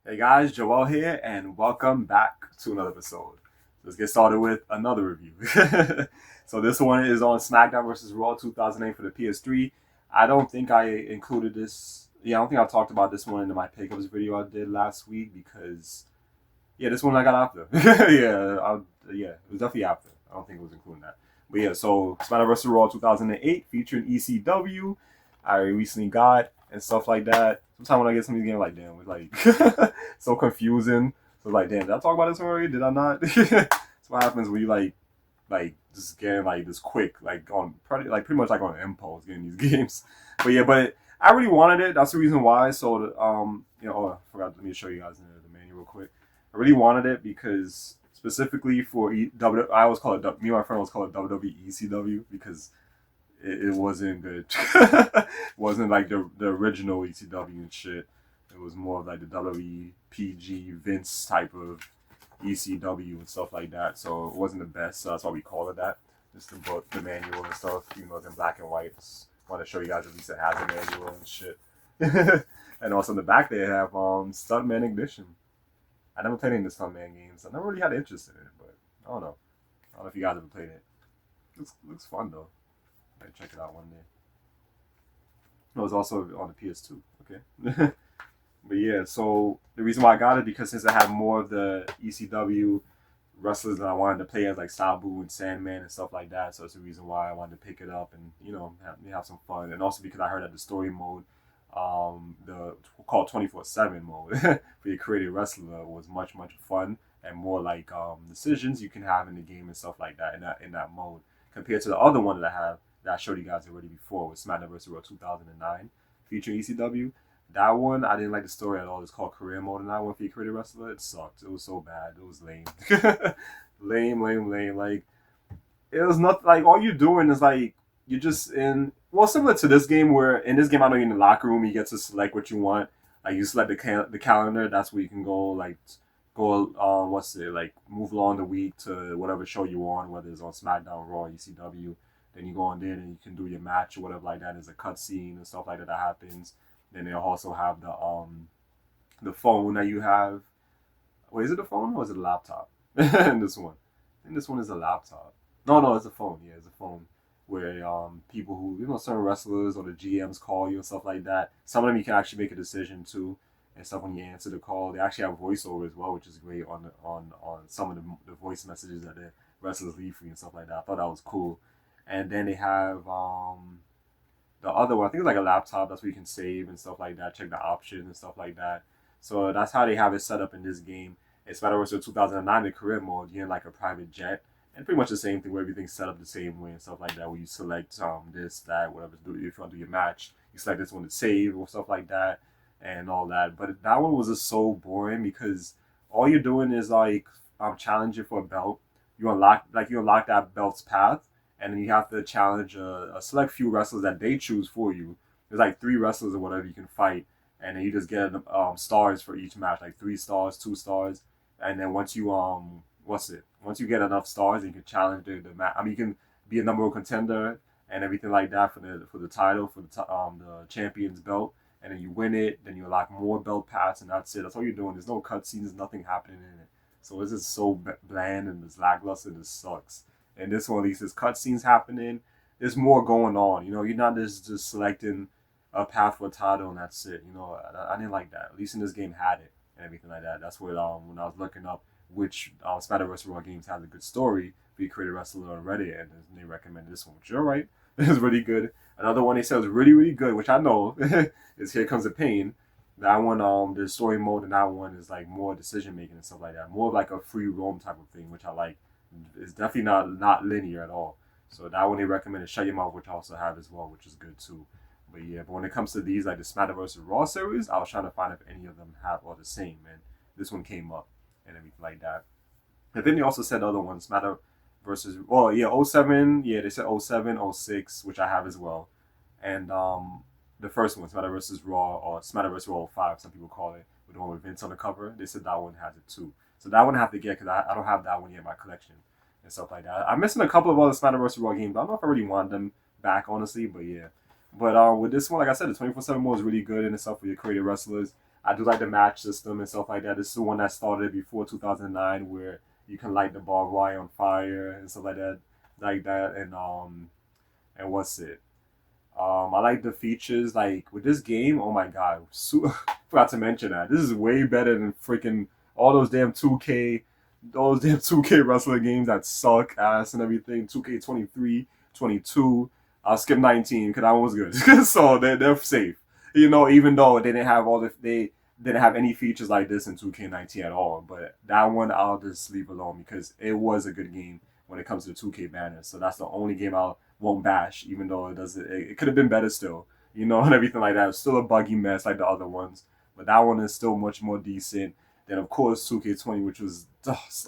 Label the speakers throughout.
Speaker 1: Hey guys, Joel here, and welcome back to another episode. Let's get started with another review. So this one is on Smackdown vs Raw 2008 for the PS3. I don't think I included this. Yeah, I don't think I talked about this one in my pickups video I did last week because this one I got after. Yeah, it was definitely after. I don't think it was including that. But yeah, so Smackdown vs Raw 2008 featuring ECW. I recently got and stuff like that. Sometimes when I get some of these games, like damn, it's like so confusing. So like, damn, did I talk about this already? Did I not? That's what happens when you like just getting like this quick, like on pretty much like on impulse getting these games. But I really wanted it. That's the reason why. So I forgot. Let me show you guys the menu real quick. I really wanted it because specifically for I always call it me and my friend always call it WWE ECW because it wasn't good. It wasn't like the original ECW and shit. It was more of like the WWE PG Vince type of ECW and stuff like that. So it wasn't the best. So that's why we call it that. Just the book, the manual and stuff. Even though it's in black and white. Just want to show you guys at least it has a manual and shit. And also in the back they have Stuntman Ignition. I never played any of the Stuntman games. I never really had interest in it, but I don't know. I don't know if you guys ever played it. Looks fun though. Might check it out one day. No, it's also on the PS2. Okay. But yeah, so the reason why I got it because since I had more of the ECW wrestlers that I wanted to play as like Sabu and Sandman and stuff like that, so it's the reason why I wanted to pick it up and have some fun. And also because I heard that the story mode, the called 24/7 mode for your creative wrestler was much fun and more like decisions you can have in the game and stuff like that in that mode compared to the other one that I have that I showed you guys already before with Smackdown vs Raw 2009 featuring ECW. That one, I didn't like the story at all. It's called Career Mode, and that one for your creative wrestler, it sucked. It was so bad. It was lame. Lame. Like, it was not like all you're doing is like, you're just in, well, similar to this game where in this game, I know you're in the locker room, you get to select what you want. Like, you select the calendar, that's where you can go, like, like, move along the week to whatever show you on, whether it's on SmackDown, Raw, ECW. Then you go on there and you can do your match or whatever like that. There's a cutscene and stuff like that happens. Then they'll also have the phone that you have. Wait, is it a phone or is it a laptop? In this one, I think this one is a laptop. No, it's a phone. Yeah, it's a phone where people who certain wrestlers or the GMs call you and stuff like that. Some of them you can actually make a decision to and stuff when you answer the call. They actually have voiceover as well, which is great on some of the voice messages that the wrestlers leave for you and stuff like that. I thought that was cool. And then they have the other one, I think it's like a laptop. That's where you can save and stuff like that. Check the options and stuff like that. So that's how they have it set up in this game. It's Battle Royale 2009, the career mode. You're in like a private jet, and pretty much the same thing where everything's set up the same way and stuff like that. Where you select this, that, whatever to do. If you want to do your match, you select this one to save or stuff like that, and all that. But that one was just so boring because all you're doing is like challenging for a belt. You unlock that belt's path, and then you have to challenge a select few wrestlers that they choose for you. There's like three wrestlers or whatever you can fight, and then you just get stars for each match, like 3 stars, 2 stars, and then once you get enough stars, you can challenge the match. I mean, you can be a number one contender and everything like that for the title for the champion's belt, and then you win it, then you unlock more belt paths, and that's it. That's all you're doing. There's no cutscenes, there's nothing happening in it. So it's just so bland and it's lackluster. And it sucks. And this one, at least, there's cutscenes happening. There's more going on. You're not just selecting a path for a title and that's it. I didn't like that. At least in this game had it and everything like that. That's what when I was looking up which Smackdown vs Raw games had a good story, we created wrestler on Reddit and they recommended this one, which you're right. It's really good. Another one they said was really good, which I know is Here Comes the Pain. That one, the story mode in that one is like more decision making and stuff like that. More of like a free roam type of thing, which I like. It's definitely not linear at all. So that one they recommended Shut Your Mouth, which I also have as well, which is good too. But when it comes to these like the Smackdown vs Raw series, I was trying to find if any of them have all the same, and this one came up and everything like that. And then they also said the other ones, Smackdown versus '07, they said '07, '06, which I have as well, and the first one, Smackdown vs Raw or Smackdown vs Raw 5, some people call it, with the one with Vince on the cover. They said that one has it too. So that one I have to get because I don't have that one yet in my collection and stuff like that. I'm missing a couple of other Smackdown vs Raw games. I don't know if I really want them back, honestly, but yeah. But with this one, like I said, the 24/7 mode is really good and stuff for your creative wrestlers. I do like the match system and stuff like that. This is the one that started before 2009, where you can light the barbed wire on fire and stuff like that. And what's it? I like the features like with this game. Oh my god, forgot to mention that this is way better than freaking all those damn 2K, those damn 2K wrestling games that suck ass and everything. 2K 23, 22. I'll skip 19 because that one was good. So they're safe. You know, even though they didn't have any features like this in 2K19 at all. But that one I'll just leave alone because it was a good game when it comes to the 2K banners. So that's the only game I won't bash, even though it doesn't. It could have been better still, you know, and everything like that. It's still a buggy mess like the other ones, but that one is still much more decent than, of course, 2K20, which was,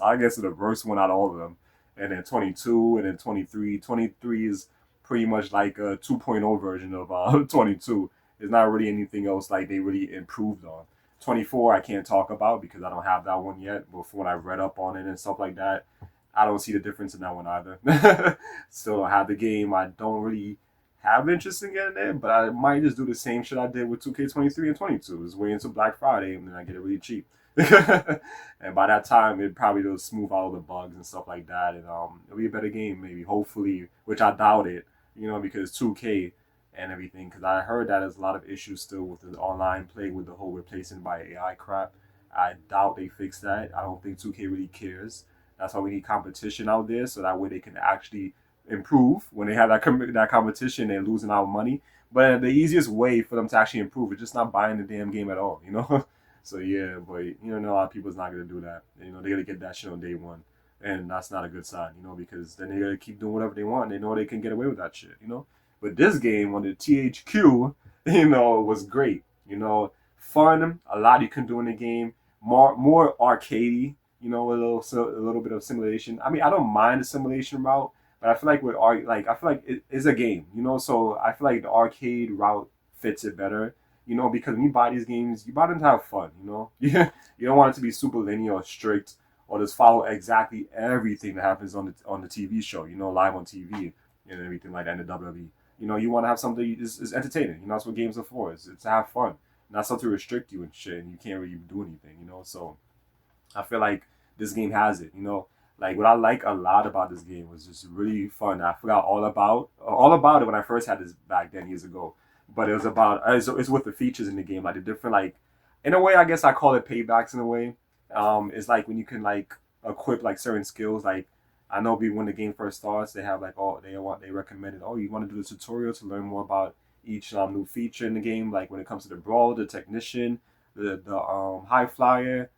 Speaker 1: I guess, the worst one out of all of them. And then 22, and then 23. 23 is pretty much like a 2.0 version of 22. There's not really anything else like they really improved on. 24 I can't talk about because I don't have that one yet, but from what I've read up on it and stuff like that, I don't see the difference in that one either. Still don't have the game. I don't really have interest in getting it, but I might just do the same shit I did with 2K23 and 22. Just wait until Black Friday and then I get it really cheap. And by that time, it probably will smooth out all the bugs and stuff like that, and it'll be a better game maybe, hopefully, which I doubt it, you know, because 2K and everything. Because I heard that there's a lot of issues still with the online play with the whole replacing by AI crap. I doubt they fix that. I don't think 2K really cares. That's why we need competition out there, so that way they can actually improve. When they have that competition, they're losing out money. But the easiest way for them to actually improve is just not buying the damn game at all, you know. So yeah, but you know, a lot of people's not gonna do that. You know, they gotta get that shit on day one, and that's not a good sign, you know, because then they gotta keep doing whatever they want. They know they can get away with that shit, you know. But this game on the THQ, you know, was great. You know, fun, a lot you can do in the game, more arcadey. You know, a little bit of simulation. I mean, I don't mind the simulation route, but I feel like I feel like it is a game. You know, so I feel like the arcade route fits it better. You know, because when you buy these games, you buy them to have fun. You know, you don't want it to be super linear or strict or just follow exactly everything that happens on the TV show. You know, live on TV and everything like that in the WWE. You know, you want to have something is entertaining. You know, that's what games are for. It's to have fun, not something to restrict you and shit, and you can't really do anything. You know, so I feel like this game has it. You know, like what I like a lot about this game was just really fun. I forgot all about it when I first had this back then years ago. But it was about it's with the features in the game, like the different like, in a way I guess I call it paybacks in a way. It's like when you can like equip like certain skills. Like I know when the game first starts, they have like they recommended, oh, you want to do the tutorial to learn more about each new feature in the game. Like when it comes to the brawl, the technician, the high flyer,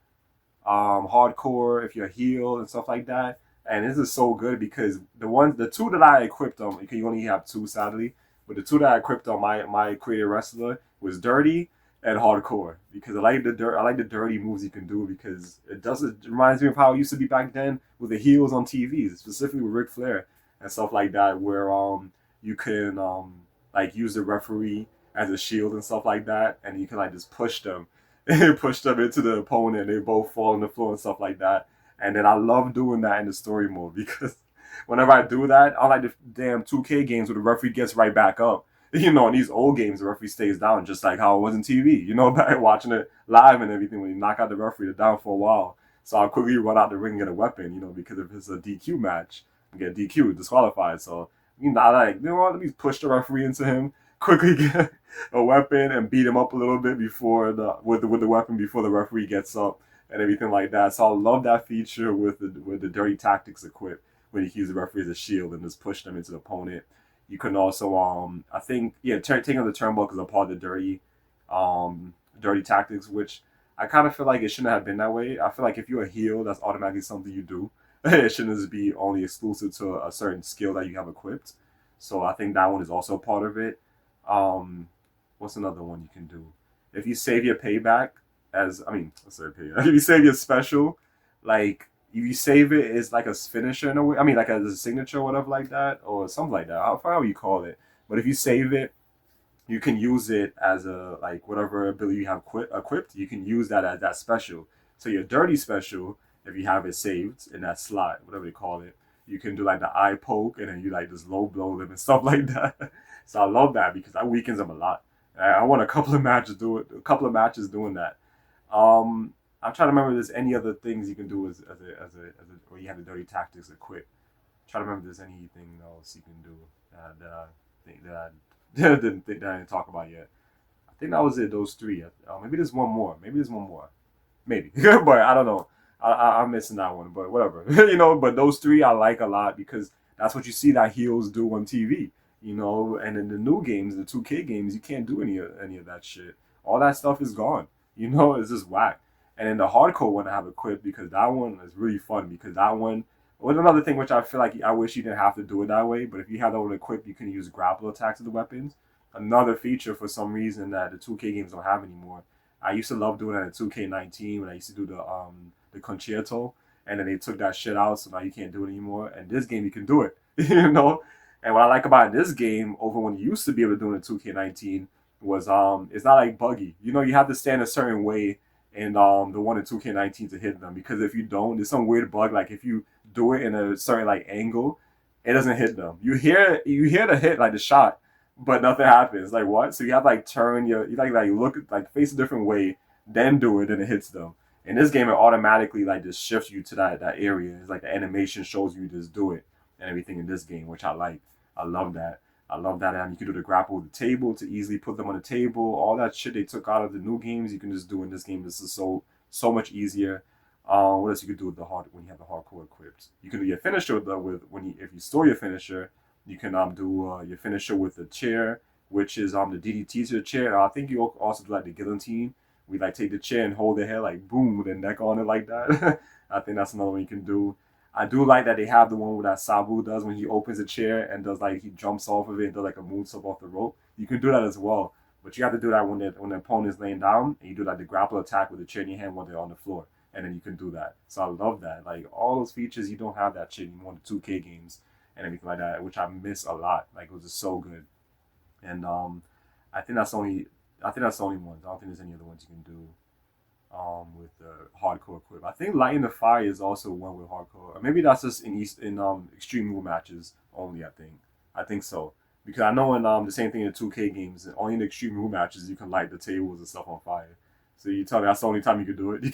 Speaker 1: hardcore, if you're healed and stuff like that. And this is so good because the two that I equipped on, because you only have two sadly, but the two that I equipped on my creative wrestler was dirty and hardcore because I like the dirty moves you can do because it reminds me of how it used to be back then with the heels on TVs, specifically with Ric Flair and stuff like that, where you can like use the referee as a shield and stuff like that, and you can like just push them push them into the opponent. They both fall on the floor and stuff like that. And then I love doing that in the story mode because whenever I do that, unlike the damn 2K games where the referee gets right back up. You know, in these old games, the referee stays down just like how it was in TV. You know, by watching it live and everything, when you knock out the referee, they're down for a while. So I'll quickly run out the ring and get a weapon, you know, because if it's a DQ match, I get DQ, disqualified. So, you know, I like, you know what, let me push the referee into him, quickly get a weapon and beat him up a little bit before with the weapon before the referee gets up and everything like that. So I love that feature with the dirty tactics equipped when you can use the referee as a shield and just push them into the opponent. You can also I think taking on the turnbuckles are part of the dirty tactics, which I kind of feel like it shouldn't have been that way. I feel like if you're a heel, that's automatically something you do. It shouldn't just be only exclusive to a certain skill that you have equipped. So I think that one is also part of it. What's another one you can do? If you save your payback if you save your special, like if you save it as like a finisher in a way, I mean like as a signature or whatever like that, or something like that. I forgot how you call it. But if you save it, you can use it as a like whatever ability you have equipped. You can use that as that special. So your dirty special, if you have it saved in that slot, whatever they call it, you can do like the eye poke and then you like just low blow them and stuff like that. So I love that because that weakens them a lot. I won a couple of matches doing that. I'm trying to remember if there's any other things you can do where you have the dirty tactics equipped. Try to remember if there's anything else you can do that I think that I didn't think that I didn't talk about yet. I think that was it. Those three. Maybe there's one more. Maybe there's one more. Maybe, but I don't know. I'm missing that one, but whatever. But those three I like a lot because that's what you see that heels do on TV. And in the new games, the 2K games, you can't do any of that shit. All that stuff is gone. It's just whack. And then the hardcore one I have equipped because that one is really fun because that one was another thing which I feel like I wish you didn't have to do it that way. But if you have that one equipped, you can use grapple attacks with the weapons. Another feature for some reason that the 2K games don't have anymore. I used to love doing that in 2K19 when I used to do the concerto, and then they took that shit out, so now you can't do it anymore. And this game you can do it, And what I like about this game over when you used to be able to do it in 2K19 was it's not like buggy. You have to stand a certain way in the one in 2K19 to hit them because if you don't, there's some weird bug like if you do it in a certain like angle, it doesn't hit them. You hear the hit like the shot, but nothing happens. Like what? So you have to, like turn you like look like face a different way, then do it, and it hits them. In this game, it automatically like just shifts you to that area. It's like the animation shows you just do it and everything in this game, which I like. I love that. I love that. And you can do the grapple with the table to easily put them on the table. All that shit they took out of the new games, you can just do in this game. This is so much easier. What else you could do with the hard when you have the hardcore equipped? You can do your finisher with when if you store your finisher, you can do your finisher with the chair, which is the DDT to the chair. And I think you also do like the guillotine. We like take the chair and hold the head like boom with the neck on it like that. I think that's another one you can do. I do like that they have the one where that Sabu does when he opens a chair and does like he jumps off of it and does like a moonsault off the rope. You can do that as well, but you have to do that when the opponent is laying down and you do like the grapple attack with the chair in your hand when they're on the floor, and then you can do that. So I love that. Like all those features, you don't have that shit anymore in the 2K games and everything like that, which I miss a lot. Like it was just so good, and I think that's only I think that's the only ones. I don't think there's any other ones you can do with the hardcore equip. I think Lighting the Fire is also one with hardcore. Or maybe that's just in extreme rule matches only. I think so because I know in the same thing in the 2K games, only in the extreme rule matches you can light the tables and stuff on fire. So you tell me that's the only time you can do it. You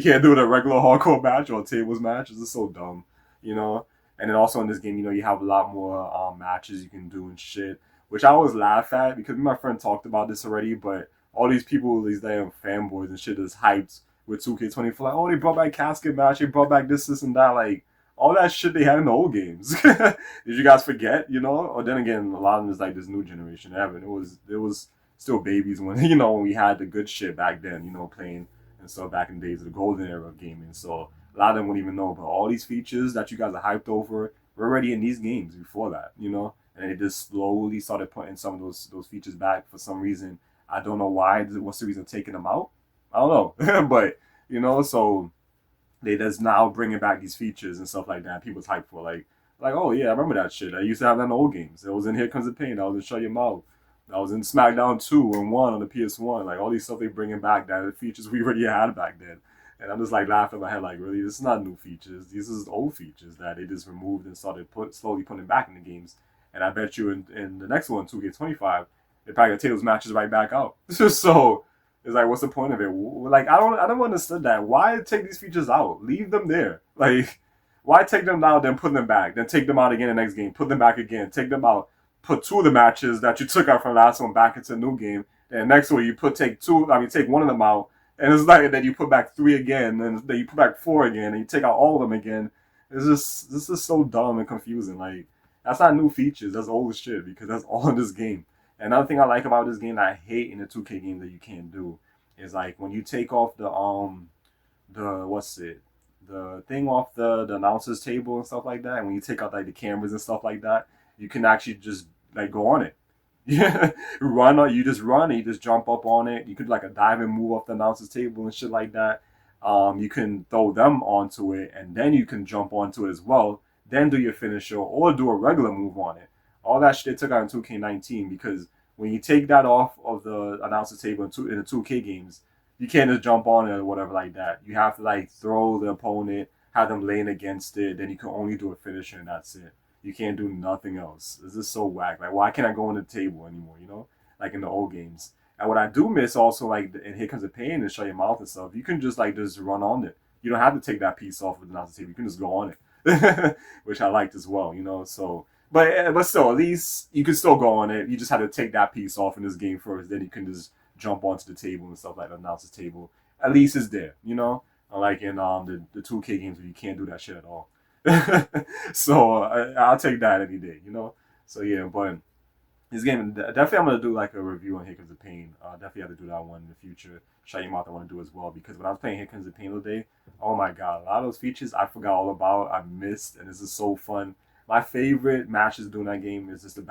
Speaker 1: can't do it a regular hardcore match or a tables match. It's just so dumb, you know. And then also in this game, you have a lot more matches you can do and shit, which I always laugh at because my friend talked about this already, but all these people, these damn fanboys and shit is hyped with 2K24. Like, oh, they brought back casket match, they brought back this, and that. Like, all that shit they had in the old games. Did you guys forget, Or then again, a lot of them is like this new generation. It was still babies when, when we had the good shit back then, playing and stuff back in the days of the golden era of gaming. So a lot of them wouldn't even know. But all these features that you guys are hyped over were already in these games before that. And they just slowly started putting some of those features back for some reason. I don't know why. What's the reason of taking them out? I don't know. But so they just now bringing back these features and stuff like that. People's hype for like, oh yeah, I remember that shit. I used to have that in old games. It was in Here Comes the Pain. I was in Shut Your Mouth. I was in Smackdown 2 and 1 on the PS1. Like all these stuff they bringing back that are features we already had back then. And I'm just like laughing in my head, like, really, this is not new features. These is old features that they just removed and started slowly putting back in the games. And I bet you in the next one, 2K25, they probably gonna take those matches right back out. So it's like, what's the point of it? Like, I don't understand that. Why take these features out? Leave them there. Like, why take them out, then put them back, then take them out again in the next game, put them back again, take them out, put two of the matches that you took out from the last one back into a new game, and next one you take one of them out, and it's like then you put back three again, and then you put back four again, and you take out all of them again. This is so dumb and confusing. Like, that's not new features. That's old shit because that's all in this game. Another thing I like about this game that I hate in the 2K game that you can't do is like when you take off the what's it the thing off the announcer's table and stuff like that, and when you take out like the cameras and stuff like that, you can actually just like go on it. Yeah, you just run and you just jump up on it. You could like a dive and move off the announcer's table and shit like that. You can throw them onto it and then you can jump onto it as well. Then do your finisher or do a regular move on it. All that shit they took out in 2K19 because when you take that off of the announcer table in the 2K games, you can't just jump on it or whatever like that. You have to like throw the opponent, have them laying against it, then you can only do a finisher and that's it. You can't do nothing else. This is so whack. Like, why can't I go on the table anymore? Like in the old games. And what I do miss also, like, and Here Comes the Pain and Shut Your Mouth and stuff, you can just like just run on it. You don't have to take that piece off with the announcer table. You can just go on it, which I liked as well. So, but still, at least you can still go on it. You just have to take that piece off in this game first. Then you can just jump onto the table and stuff like the announcer's table. At least it's there. Unlike in the 2K games where you can't do that shit at all. So I'll take that any day. So yeah, but this game definitely I'm gonna do like a review on Here Comes the Pain. Definitely have to do that one in the future. Shut Your Mouth I want to do as well because when I was playing Here Comes the Pain today, oh my god, a lot of those features I forgot all about. I missed, and this is so fun. My favorite matches doing that game is just the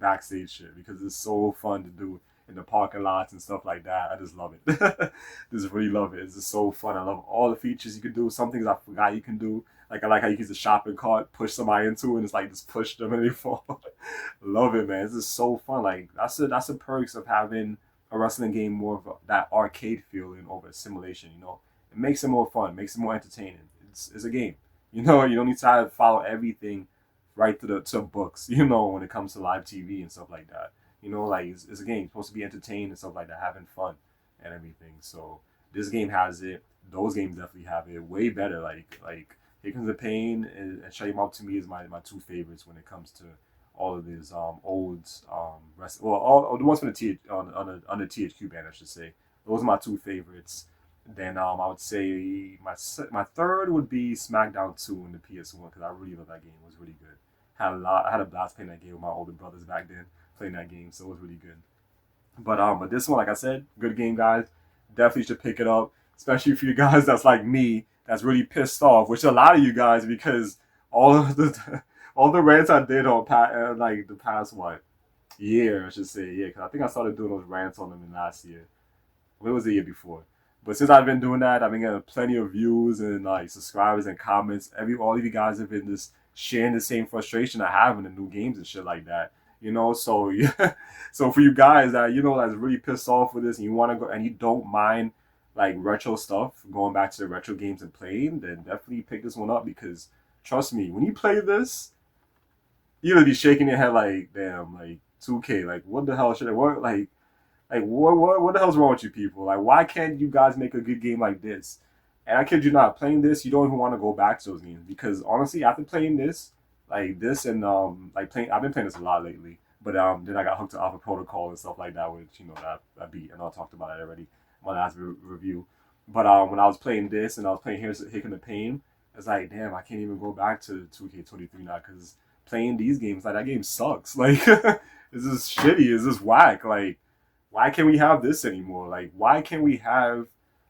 Speaker 1: backstage shit because it's so fun to do in the parking lots and stuff like that. I just love it. Just really love it. It's just so fun. I love all the features you can do. Some things I forgot you can do. Like I like how you use the shopping cart, push somebody into it, and it's like just push them and they fall. Love it, man. It's just so fun. Like that's the perks of having a wrestling game more of that arcade feeling over a simulation. It makes it more fun, makes it more entertaining. It's a game. You don't need to follow everything right to books. When it comes to live TV and stuff like that. Like it's a game. It's supposed to be entertained and stuff like that, having fun and everything. So this game has it. Those games definitely have it. Way better. Like Here Comes the Pain and Shut Your Mouth to me is my two favorites when it comes to all of these old all the ones from the on the THQ band, I should say. Those are my two favorites. Then I would say my third would be Smackdown 2 in the PS1 because I really love that game. It was really good. I had a blast playing that game with my older brothers back then, playing that game, so it was really good. But this one, like I said, good game, guys. Definitely should pick it up, especially for you guys that's like me, that's really pissed off, which a lot of you guys because all of the all the rants I did on like the past year, I should say, yeah, because I think I started doing those rants on them in last year. It was the year before. But since I've been doing that, I've been getting plenty of views and like subscribers and comments. All of you guys have been just sharing the same frustration I have in the new games and shit like that. So yeah, so for you guys that that's really pissed off with this and you want to go and you don't mind like retro stuff, going back to the retro games and playing, then definitely pick this one up because trust me, when you play this, you're gonna be shaking your head like, damn, like 2K, like what the hell should I work like what the hell's wrong with you people? Like why can't you guys make a good game like this? And I kid you not, playing this, you don't even want to go back to those games because honestly, after playing this, like this and like playing, I've been playing this a lot lately. But then I got hooked to Alpha Protocol and stuff like that, which that I beat, and I talked about it already in my last review. But when I was playing this and I was playing Here Come the Pain, it's like damn, I can't even go back to 2K23 now because playing these games like that game sucks. Like it's just shitty, it's just whack. Like why can't we have this anymore? Like why can't we have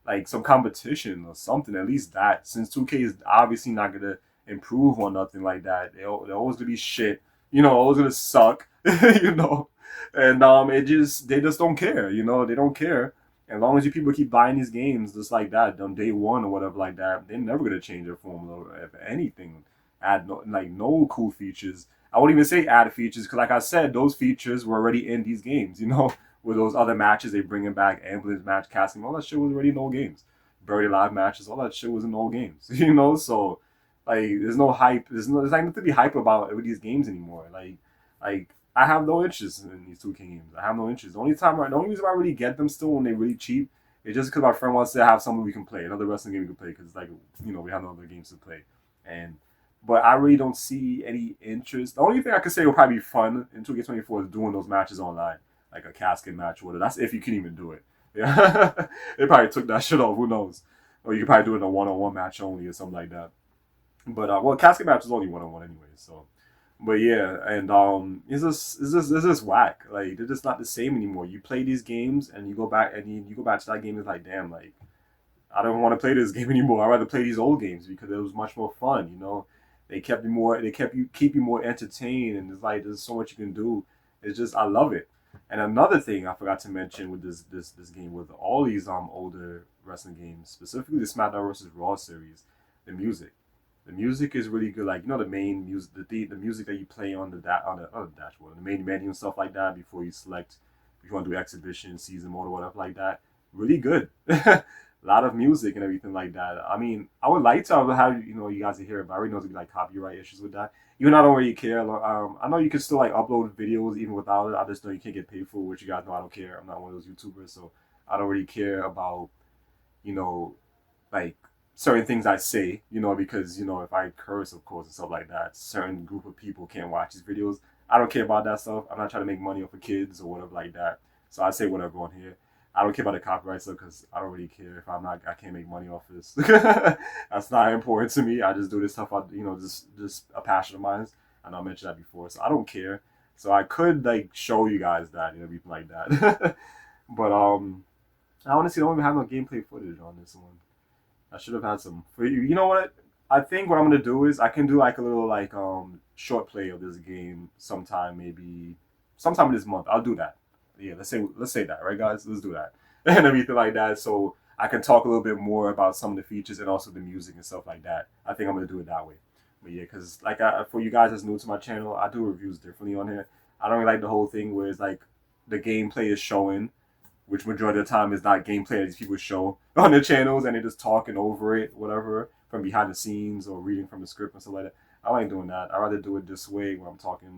Speaker 1: like some competition or something? At least that since 2K is obviously not gonna improve on nothing like that. They're always gonna be shit. Always gonna suck. And they just don't care. They don't care. As long as you people keep buying these games just like that on day one or whatever like that, they're never gonna change their formula. If anything, add no cool features. I wouldn't even say add features because, like I said, those features were already in these games. With those other matches they bringing back, ambulance match, casting, all that shit was already in old games. Buried Alive matches, all that shit was in old games. So like there's no hype. There's like nothing to be hype about with these games anymore. Like I have no interest in these 2K games. I have no interest. The only reason I really get them still when they're really cheap is just because my friend wants to have something we can play, another wrestling game we can play because like we have no other games to play. But I really don't see any interest. The only thing I could say will probably be fun in 2K24 is doing those matches online, like a casket match or whatever. That's if you can even do it. Yeah, they probably took that shit off. Who knows? Or you could probably do it in a one-on-one match only or something like that. But casket match is only one-on-one anyway. So, but yeah, and it's just whack. Like they're just not the same anymore. You play these games and you go back you go back to that game. It's like damn, like I don't want to play this game anymore. I'd rather play these old games because it was much more fun. They kept you keep you more entertained, and it's like there's so much you can do. It's just I love it. And another thing I forgot to mention with this game with all these older wrestling games, specifically the Smackdown Vs Raw series, the music. The music is really good. Like the main music, the music that you play on the dashboard, the main menu and stuff like that before you select if you want to do exhibition, season mode, or whatever like that. Really good. a lot of music and everything like that. I mean, I would like to have you guys to hear it, but I already know there's like copyright issues with that. Even I don't really care. I know you can still like upload videos even without it. I just know you can't get paid for it, which you guys know I don't care. I'm not one of those YouTubers, so I don't really care about you know like certain things I say, because if I curse, of course, and stuff like that, certain group of people can't watch these videos. I don't care about that stuff. I'm not trying to make money off of kids or whatever like that. So I say whatever on here. I don't care about the copyright stuff because I don't really care if I can't make money off this. That's not important to me. I just do this stuff. Just a passion of mine. I know I mentioned that before, so I don't care. So I could like show you guys that, everything like that. But I honestly don't even have no gameplay footage on this one. I should have had some for you. You know what? I think what I'm gonna do is I can do like a little like short play of this game sometime, maybe sometime this month. I'll do that. Yeah, let's say that, right, guys? Let's do that and everything like that. So I can talk a little bit more about some of the features and also the music and stuff like that. I think I'm gonna do it that way. But yeah, because like for you guys that's new to my channel, I do reviews differently on here. I don't really like the whole thing where it's like the gameplay is showing which majority of the time is not gameplay that these people show on their channels and they're just talking over it, whatever, from behind the scenes or reading from the script and stuff like that. I like doing that. I'd rather do it this way where I'm talking,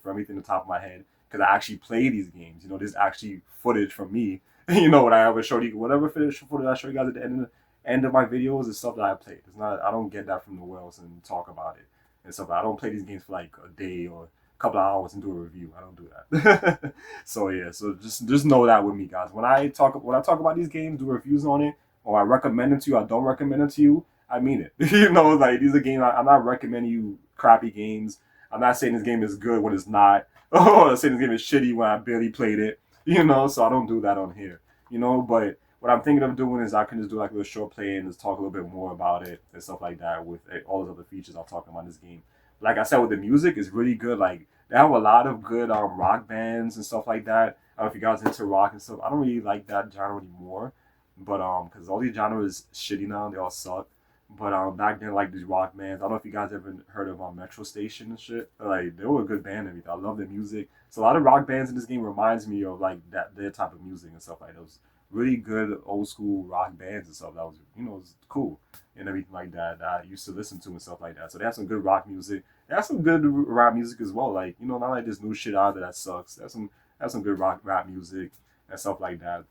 Speaker 1: from everything on the top of my head because I actually play these games. There's actually footage from me. What I ever showed you, whatever footage I show you guys at the end of my videos is stuff that I played. It's not. I don't get that from nowhere else and talk about it and stuff. I don't play these games for like a day or couple of hours and do a review. I don't do that. So yeah, so just know that with me, guys. When I talk about these games, do reviews on it, or I recommend them to you, I don't recommend them to you. I mean it. Like these are games. I'm not recommending you crappy games. I'm not saying this game is good when it's not. Oh, I'm saying this game is shitty when I barely played it. So I don't do that on here. But what I'm thinking of doing is I can just do like a little short play and just talk a little bit more about it and stuff like that with all those other features I'll talk about in this game. Like I said, with the music, it's really good. Like they have a lot of good rock bands and stuff like that. I don't know if you guys are into rock and stuff. I don't really like that genre anymore, but because all these genres is shitty now, they all suck. But back then, like these rock bands, I don't know if you guys ever heard of Metro Station and shit. Like they were a good band and everything. I love their music. So a lot of rock bands in this game reminds me of like that their type of music and stuff like those really good old school rock bands and stuff. That was was cool and everything like that, that I used to listen to and stuff like that. So they have some good rock music. They have some good rap music as well. Like not like this new shit out there that sucks. They have some good rap music and stuff like that.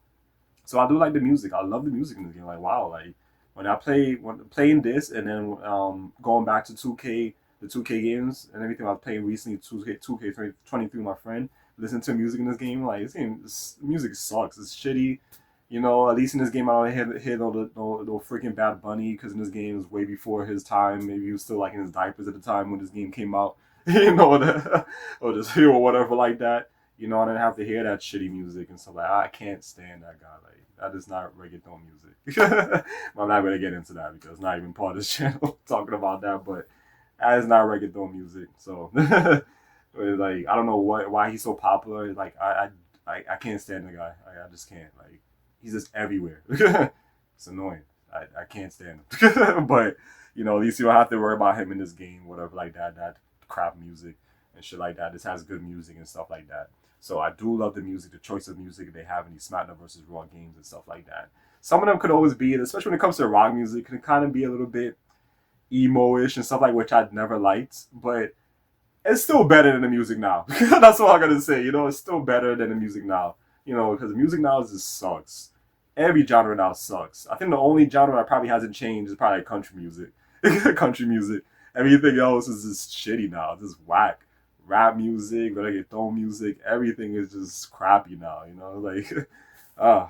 Speaker 1: So I do like the music. I love the music in this game. Like wow, like when playing this and then going back to 2K, the 2K games and everything I was playing recently, 2K23 with my friend, listening to music in this game. Like this music sucks. It's shitty. At least in this game, I don't hit no freaking Bad Bunny because in this game it was way before his time. Maybe he was still like in his diapers at the time when this game came out, or just or whatever like that. I didn't have to hear that shitty music and stuff like that. I can't stand that guy. Like that is not reggaeton music. I'm not gonna get into that because it's not even part of this channel talking about that. But that is not reggaeton music. So like I don't know why he's so popular. Like I can't stand the guy. I just can't. Like he's just everywhere. It's annoying. I can't stand him. But at least you don't have to worry about him in this game, whatever like that. That crap music and shit like that. This has good music and stuff like that. So I do love the music, the choice of music they have in these Smackdown vs Raw games and stuff like that. Some of them could always be, especially when it comes to rock music, can kind of be a little bit emo-ish and stuff like which I'd never liked, but it's still better than the music now. That's all I gotta say. It's still better than the music now. Because the music now just sucks. Every genre now sucks. I think the only genre that probably hasn't changed is probably country music. Country music. Everything else is just shitty now. Just whack. Rap music, reggaeton music, everything is just crappy now. Like uh,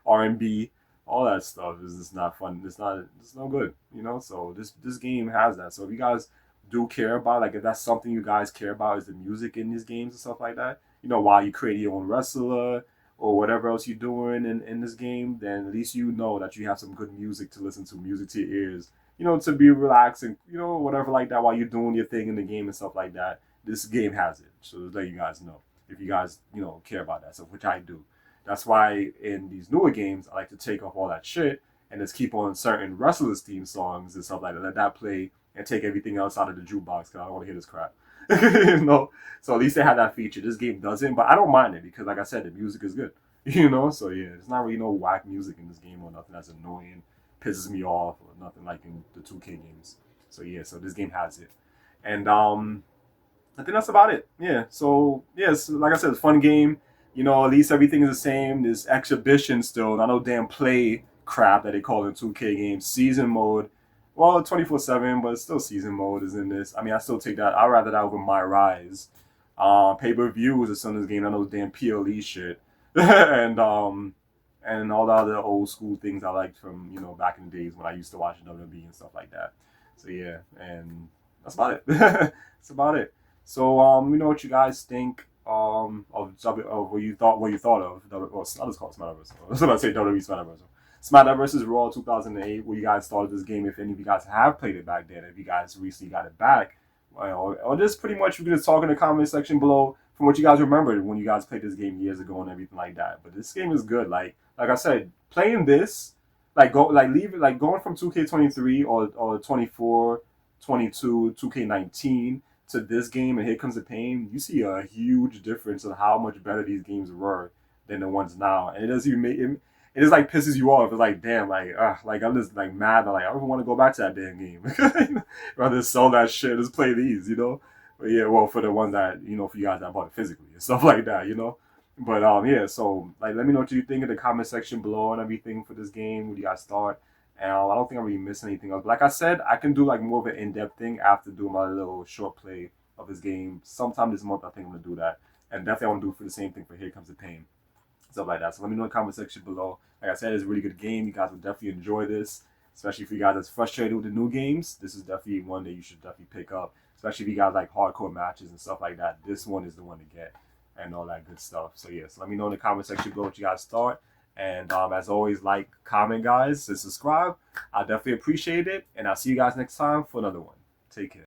Speaker 1: R&B, all that stuff is just not fun. It's no good. So this game has that. So if you guys do care about, like if that's something you guys care about is the music in these games and stuff like that, while you create your own wrestler or whatever else you're doing in this game, then at least that you have some good music to listen to, music to your ears, to be relaxing, whatever like that while you're doing your thing in the game and stuff like that. This game has it. So just let you guys know. If you guys, care about that stuff, which I do. That's why in these newer games, I like to take off all that shit and just keep on certain wrestlers' theme songs and stuff like that. Let that play and take everything else out of the jukebox because I don't want to hear this crap. So at least they have that feature. This game doesn't, but I don't mind it because, like I said, the music is good. you know. So yeah, there's not really no whack music in this game or nothing that's annoying, pisses me off or nothing like in the 2K games. So yeah, so this game has it, and I think that's about it. Yeah. So yes, like I said, it's a fun game. You know, at least everything is the same. There's exhibition still. Not no damn play crap that they call in 2K games. Season mode. Well, 24/7, but it's still season mode is in this. I mean, I still take that. I'd rather that over My Rise. Pay per views is in this game. I know damn PLE shit, and all the other old school things I liked from back in the days when I used to watch WWE and stuff like that. So yeah, and that's about it. That's about it. So you know what you guys think of what you thought of well, it's not as called Smackdown vs. I was about to say WWE Smackdown vs. Smackdown vs. Raw 2008. What you guys thought of this game? If any of you guys have played it back then, if you guys recently got it back, or just pretty much you can just talk in the comment section below from what you guys remembered when you guys played this game years ago and everything like that. But this game is good. Like I said, playing this going from 2K23 or 24, 22, 2K19 to this game and Here Comes the Pain, you see a huge difference in how much better these games were than the ones now. And it doesn't even make it. It just like pisses you off. It's like damn, like I'm just like mad. Like I don't want to go back to that damn game. Rather sell that shit, just play these, you know. But yeah, well for the ones that for you guys that bought it physically and stuff like that, you know. But yeah, so like let me know what you think in the comment section below and everything for this game. What do you guys thought? And I don't think I'm really missing anything else. But like I said, I can do like more of an in-depth thing after doing my little short play of this game. Sometime this month, I think I'm gonna do that, and definitely I want to do for the same thing for Here Comes the Pain, stuff like that. So let me know in the comment section below. Like I said, it's a really good game. You guys will definitely enjoy this, especially if you guys that's frustrated with the new games. This is definitely one that you should definitely pick up, especially if you guys like hardcore matches and stuff like that. This one is the one to get and all that good stuff. So yeah, so let me know in the comment section below what you guys thought. And as always, like, comment, guys, and subscribe. I definitely appreciate it. And I'll see you guys next time for another one. Take care.